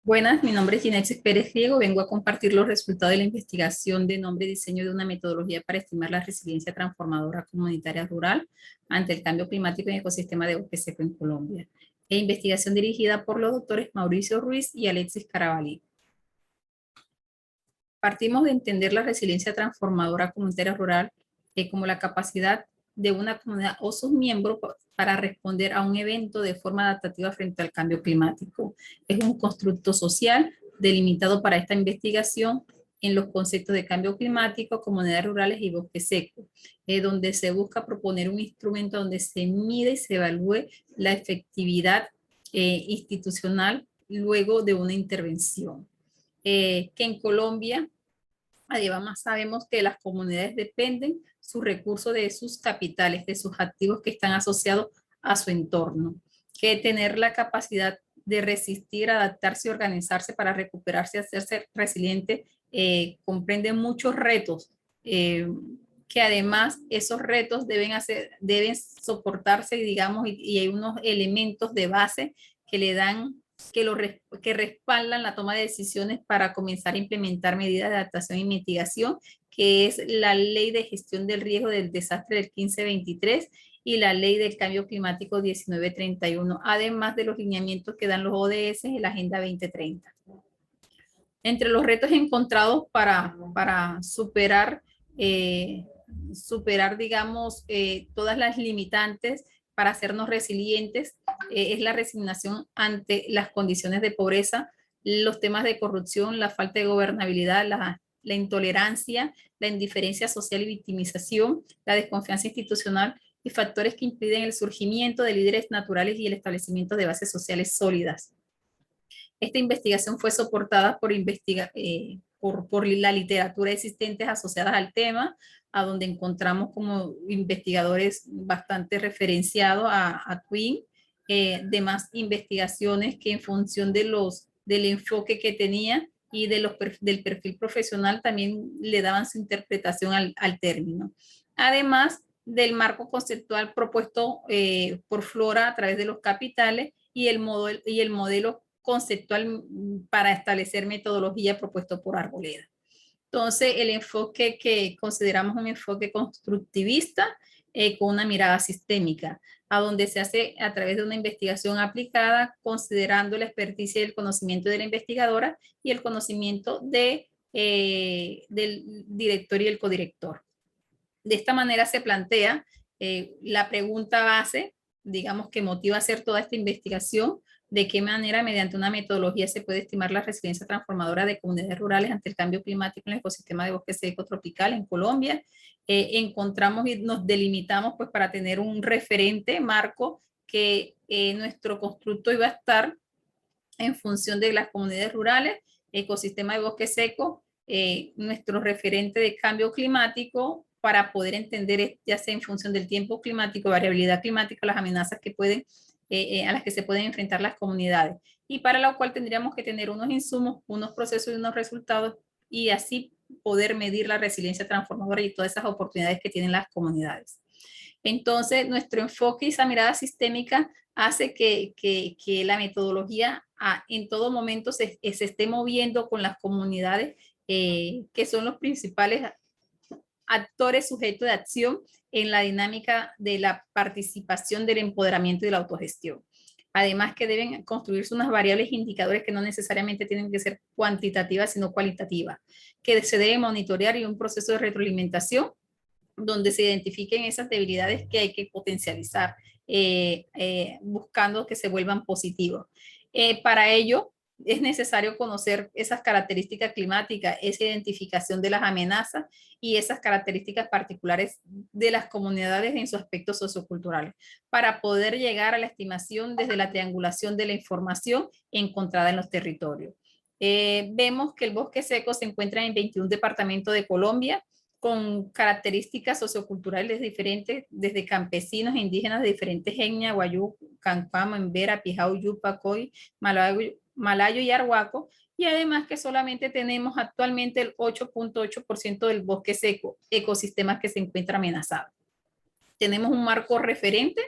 Buenas, mi nombre es Ginexis Pérez Riego. Vengo a compartir los resultados de la investigación de nombre y diseño de una metodología para estimar la resiliencia transformadora comunitaria rural ante el cambio climático en el ecosistema de bosque seco en Colombia. Investigación dirigida por los doctores Mauricio Ruiz y Alexis Carabalí. Partimos de entender la resiliencia transformadora comunitaria rural como la capacidad de una comunidad o sus miembros para responder a un evento de forma adaptativa frente al cambio climático. Es un constructo social delimitado para esta investigación en los conceptos de cambio climático, comunidades rurales y bosque seco, donde se busca proponer un instrumento donde se mide y se evalúe la efectividad institucional luego de una intervención. Que en Colombia, además sabemos que las comunidades dependen sus recursos de sus capitales, de sus activos que están asociados a su entorno, que tener la capacidad de resistir, adaptarse y organizarse para recuperarse y hacerse resiliente comprende muchos retos, que además esos retos deben soportarse, digamos, y hay unos elementos de base que le dan que respaldan la toma de decisiones para comenzar a implementar medidas de adaptación y mitigación, que es la Ley de Gestión del Riesgo del Desastre del 1523 y la Ley del Cambio Climático 1931, además de los lineamientos que dan los ODS en la Agenda 2030. Entre los retos encontrados para superar, digamos, todas las limitantes para hacernos resilientes, es la resignación ante las condiciones de pobreza, los temas de corrupción, la falta de gobernabilidad, la intolerancia, la indiferencia social y victimización, la desconfianza institucional y factores que impiden el surgimiento de líderes naturales y el establecimiento de bases sociales sólidas. Esta investigación fue soportada por la literatura existente asociadas al tema, a donde encontramos como investigadores bastante referenciados a Twin, demás investigaciones que en función del enfoque que tenía y del perfil profesional también le daban su interpretación al término. Además del marco conceptual propuesto por Flora a través de los capitales y el modelo conceptual para establecer metodología propuesto por Arboleda. Entonces, el enfoque que consideramos un enfoque constructivista con una mirada sistémica, a donde se hace a través de una investigación aplicada, considerando la experticia y el conocimiento de la investigadora y el conocimiento del director y el codirector. De esta manera se plantea la pregunta base, digamos, que motiva a hacer toda esta investigación, de qué manera mediante una metodología se puede estimar la resiliencia transformadora de comunidades rurales ante el cambio climático en el ecosistema de bosque seco tropical en Colombia. Encontramos y nos delimitamos pues para tener un referente marco que nuestro constructo iba a estar en función de las comunidades rurales, ecosistema de bosque seco, nuestro referente de cambio climático para poder entender, ya sea en función del tiempo climático, variabilidad climática, las amenazas que a las que se pueden enfrentar las comunidades, y para lo cual tendríamos que tener unos insumos, unos procesos y unos resultados, y así poder medir la resiliencia transformadora y todas esas oportunidades que tienen las comunidades. Entonces, nuestro enfoque y esa mirada sistémica hace que la metodología en todo momento se esté moviendo con las comunidades, que son los principales actores sujetos de acción en la dinámica de la participación, del empoderamiento y de la autogestión. Además que deben construirse unas variables indicadores que no necesariamente tienen que ser cuantitativas, sino cualitativas, que se debe monitorear y un proceso de retroalimentación donde se identifiquen esas debilidades que hay que potencializar, buscando que se vuelvan positivos. Para ello, es necesario conocer esas características climáticas, esa identificación de las amenazas y esas características particulares de las comunidades en su aspecto sociocultural, para poder llegar a la estimación desde la triangulación de la información encontrada en los territorios. Vemos que el bosque seco se encuentra en 21 departamentos de Colombia, con características socioculturales diferentes, desde campesinos e indígenas de diferentes etnias, Guayú, Cancama, Embera, Pijao, Yupa, Coy, Malayo y Arhuaco, y además que solamente tenemos actualmente el 8.8% del bosque seco, ecosistemas que se encuentran amenazados. Tenemos un marco referente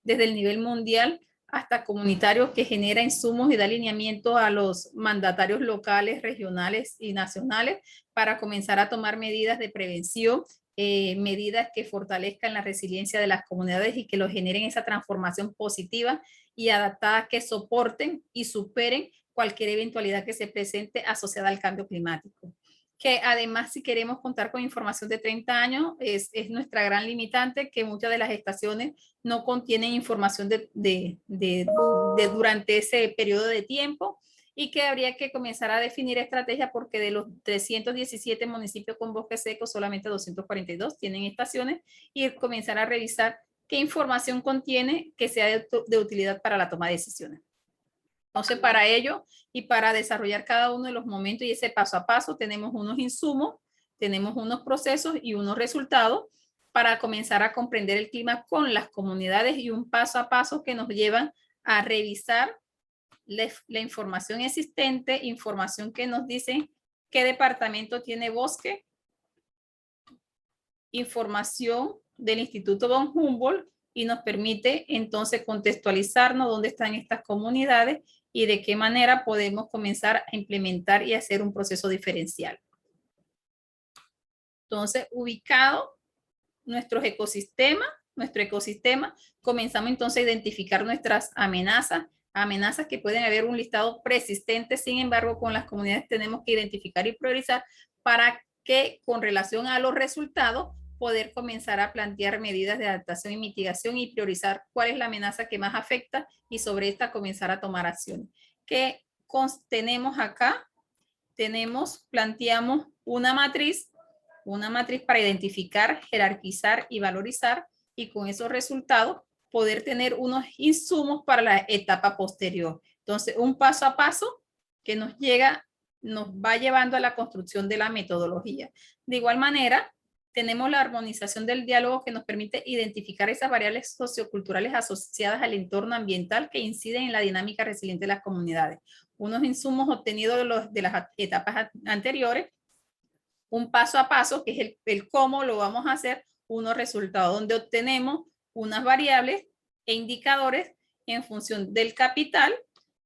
desde el nivel mundial hasta comunitario, que genera insumos y da alineamiento a los mandatarios locales, regionales y nacionales para comenzar a tomar medidas de prevención, medidas que fortalezcan la resiliencia de las comunidades y que lo generen esa transformación positiva y adaptada, que soporten y superen cualquier eventualidad que se presente asociada al cambio climático. Que además, si queremos contar con información de 30 años, es nuestra gran limitante, que muchas de las estaciones no contienen información de durante ese periodo de tiempo, y que habría que comenzar a definir estrategias, porque de los 317 municipios con bosque seco, solamente 242 tienen estaciones, y comenzar a revisar qué información contiene que sea de utilidad para la toma de decisiones. Entonces, para ello y para desarrollar cada uno de los momentos y ese paso a paso, tenemos unos insumos, tenemos unos procesos y unos resultados para comenzar a comprender el clima con las comunidades, y un paso a paso que nos llevan a revisar la información existente, información que nos dice qué departamento tiene bosque, información del Instituto von Humboldt, y nos permite entonces contextualizarnos dónde están estas comunidades y de qué manera podemos comenzar a implementar y hacer un proceso diferencial. Entonces, ubicado nuestro ecosistema, comenzamos entonces a identificar nuestras amenazas que pueden haber un listado persistente. Sin embargo, con las comunidades tenemos que identificar y priorizar para que, con relación a los resultados, poder comenzar a plantear medidas de adaptación y mitigación y priorizar cuál es la amenaza que más afecta, y sobre esta comenzar a tomar acciones. ¿Qué tenemos acá? Planteamos una matriz para identificar, jerarquizar y valorizar, y con esos resultados poder tener unos insumos para la etapa posterior. Entonces, un paso a paso que nos va llevando a la construcción de la metodología. De igual manera, tenemos la armonización del diálogo, que nos permite identificar esas variables socioculturales asociadas al entorno ambiental que inciden en la dinámica resiliente de las comunidades. Unos insumos obtenidos de las etapas anteriores, un paso a paso, que es el cómo lo vamos a hacer, unos resultados donde obtenemos unas variables e indicadores en función del capital,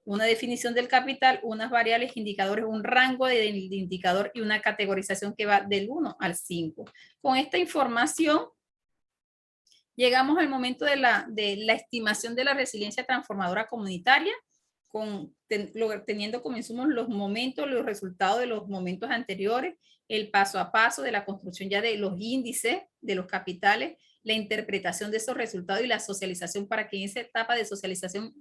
una definición del capital, unas variables, indicadores, un rango de indicador y una categorización que va del 1 al 5. Con esta información llegamos al momento de la estimación de la resiliencia transformadora comunitaria, teniendo como insumos los resultados de los momentos anteriores, el paso a paso de la construcción ya de los índices, de los capitales, la interpretación de esos resultados y la socialización, para que en esa etapa de socialización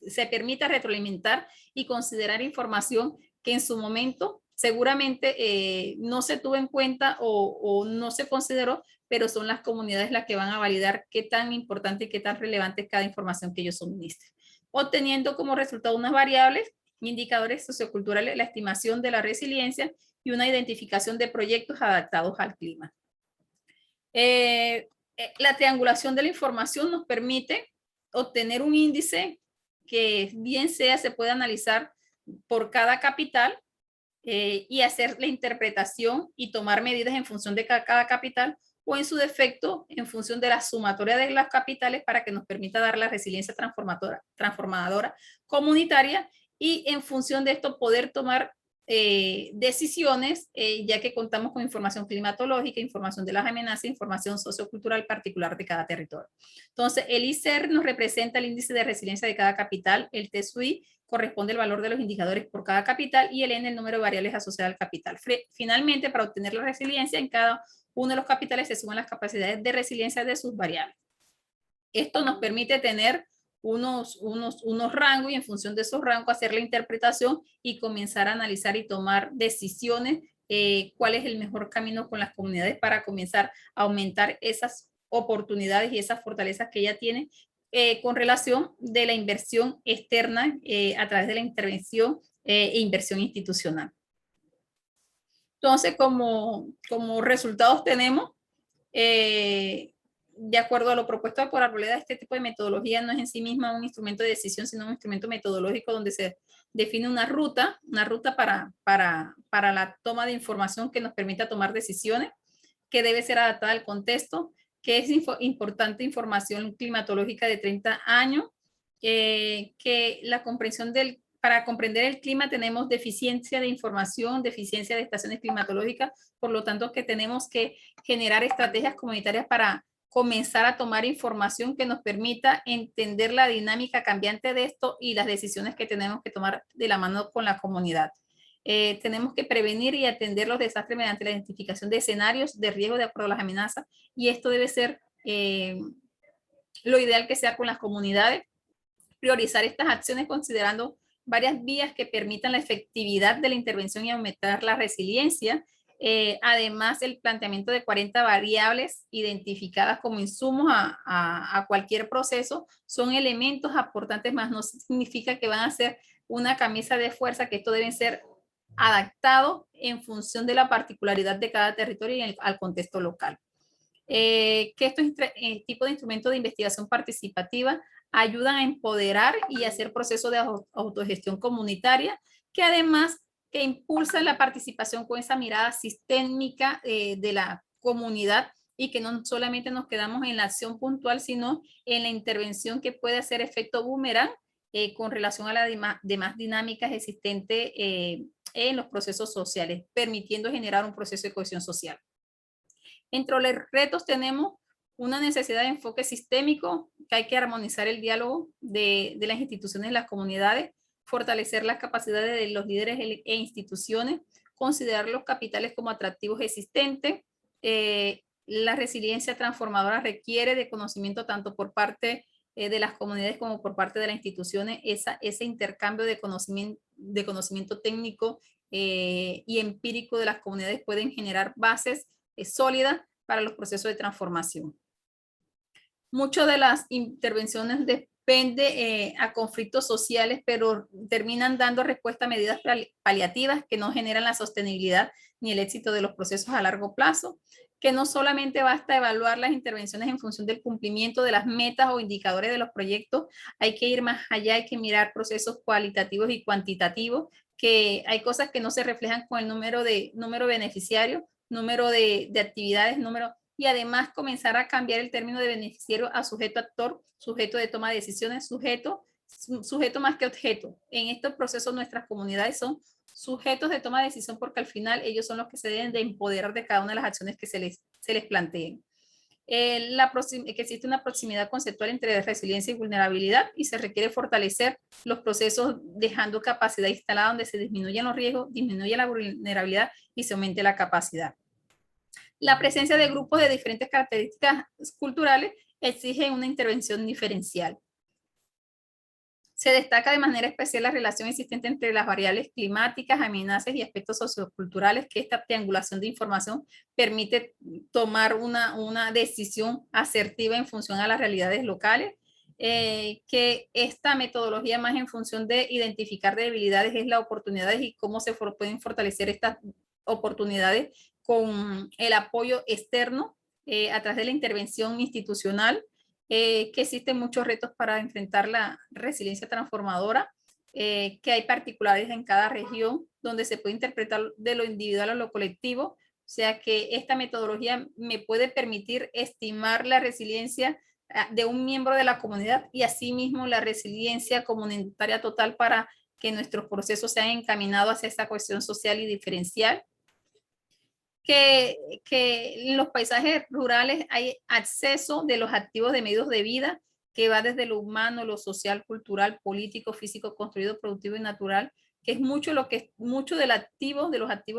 se permita retroalimentar y considerar información que en su momento seguramente no se tuvo en cuenta o no se consideró, pero son las comunidades las que van a validar qué tan importante y qué tan relevante es cada información que ellos suministren, obteniendo como resultado unas variables, indicadores socioculturales, la estimación de la resiliencia y una identificación de proyectos adaptados al clima. La triangulación de la información nos permite obtener un índice que bien sea se puede analizar por cada capital y hacer la interpretación y tomar medidas en función de cada capital, o en su defecto en función de la sumatoria de las capitales, para que nos permita dar la resiliencia transformadora comunitaria, y en función de esto poder tomar decisiones, ya que contamos con información climatológica, información de las amenazas, información sociocultural particular de cada territorio. Entonces, el ICER nos representa el índice de resiliencia de cada capital, el TSUI corresponde al valor de los indicadores por cada capital, y el N el número de variables asociadas al capital. Finalmente, para obtener la resiliencia, en cada uno de los capitales se suman las capacidades de resiliencia de sus variables. Esto nos permite tener unos rangos, y en función de esos rangos hacer la interpretación y comenzar a analizar y tomar decisiones, cuál es el mejor camino con las comunidades para comenzar a aumentar esas oportunidades y esas fortalezas que ella tiene con relación de la inversión externa a través de la intervención e inversión institucional. Entonces, como resultados tenemos, de acuerdo a lo propuesto por Arboleda, este tipo de metodología no es en sí misma un instrumento de decisión, sino un instrumento metodológico donde se define una ruta para la toma de información que nos permita tomar decisiones, que debe ser adaptada al contexto, que es importante información climatológica de 30 años, que la comprensión para comprender el clima tenemos deficiencia de información, deficiencia de estaciones climatológicas, por lo tanto que tenemos que generar estrategias comunitarias para comenzar a tomar información que nos permita entender la dinámica cambiante de esto y las decisiones que tenemos que tomar de la mano con la comunidad. Tenemos que prevenir y atender los desastres mediante la identificación de escenarios de riesgo de acuerdo a las amenazas, y esto debe ser lo ideal que sea con las comunidades. Priorizar estas acciones considerando varias vías que permitan la efectividad de la intervención y aumentar la resiliencia. Además, el planteamiento de 40 variables identificadas como insumos a cualquier proceso son elementos aportantes, más no significa que van a ser una camisa de fuerza, que esto deben ser adaptados en función de la particularidad de cada territorio y al contexto local. Que estos tipos de instrumentos de investigación participativa ayudan a empoderar y hacer procesos de autogestión comunitaria, que además que impulsan la participación con esa mirada sistémica de la comunidad, y que no solamente nos quedamos en la acción puntual, sino en la intervención que puede hacer efecto boomerang con relación a las demás dinámicas existentes en los procesos sociales, permitiendo generar un proceso de cohesión social. Entre los retos tenemos una necesidad de enfoque sistémico, que hay que armonizar el diálogo de las instituciones y las comunidades, fortalecer las capacidades de los líderes e instituciones, considerar los capitales como atractivos existentes. La resiliencia transformadora requiere de conocimiento tanto por parte de las comunidades como por parte de las instituciones. Ese intercambio de conocimiento técnico y empírico de las comunidades pueden generar bases sólidas para los procesos de transformación. Muchas de las intervenciones depende a conflictos sociales, pero terminan dando respuesta a medidas paliativas que no generan la sostenibilidad ni el éxito de los procesos a largo plazo, que no solamente basta evaluar las intervenciones en función del cumplimiento de las metas o indicadores de los proyectos, hay que ir más allá, hay que mirar procesos cualitativos y cuantitativos, que hay cosas que no se reflejan con el número de beneficiarios, número de actividades, y además comenzar a cambiar el término de beneficiario a sujeto actor, sujeto de toma de decisiones, sujeto más que objeto. En estos procesos nuestras comunidades son sujetos de toma de decisión, porque al final ellos son los que se deben de empoderar de cada una de las acciones que se les planteen. Que existe una proximidad conceptual entre resiliencia y vulnerabilidad, y se requiere fortalecer los procesos dejando capacidad instalada donde se disminuyen los riesgos, disminuye la vulnerabilidad y se aumente la capacidad. La presencia de grupos de diferentes características culturales exige una intervención diferencial. Se destaca de manera especial la relación existente entre las variables climáticas, amenazas y aspectos socioculturales, que esta triangulación de información permite tomar una decisión asertiva en función a las realidades locales. Que esta metodología, más en función de identificar debilidades, es las oportunidades y cómo se pueden fortalecer estas oportunidades con el apoyo externo a través de la intervención institucional. Que existen muchos retos para enfrentar la resiliencia transformadora, que hay particulares en cada región donde se puede interpretar de lo individual a lo colectivo, o sea que esta metodología me puede permitir estimar la resiliencia de un miembro de la comunidad y asimismo la resiliencia comunitaria total, para que nuestros procesos sean encaminados hacia esta cohesión social y diferencial. Que en los paisajes rurales hay acceso de los activos de medios de vida, que va desde lo humano, lo social, cultural, político, físico, construido, productivo y natural, que es mucho de los activos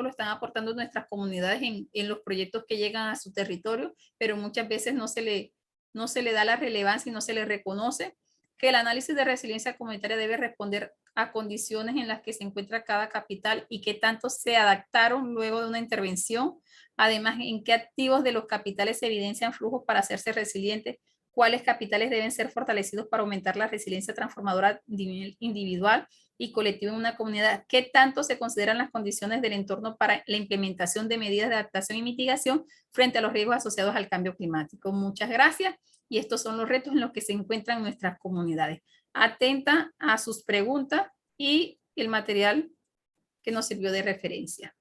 lo están aportando nuestras comunidades en los proyectos que llegan a su territorio, pero muchas veces no se le da la relevancia y no se le reconoce. Que el análisis de resiliencia comunitaria debe responder a condiciones en las que se encuentra cada capital y qué tanto se adaptaron luego de una intervención. Además, en qué activos de los capitales se evidencian flujos para hacerse resilientes, cuáles capitales deben ser fortalecidos para aumentar la resiliencia transformadora individual y colectiva en una comunidad, qué tanto se consideran las condiciones del entorno para la implementación de medidas de adaptación y mitigación frente a los riesgos asociados al cambio climático. Muchas gracias, y estos son los retos en los que se encuentran nuestras comunidades. Atenta a sus preguntas y el material que nos sirvió de referencia.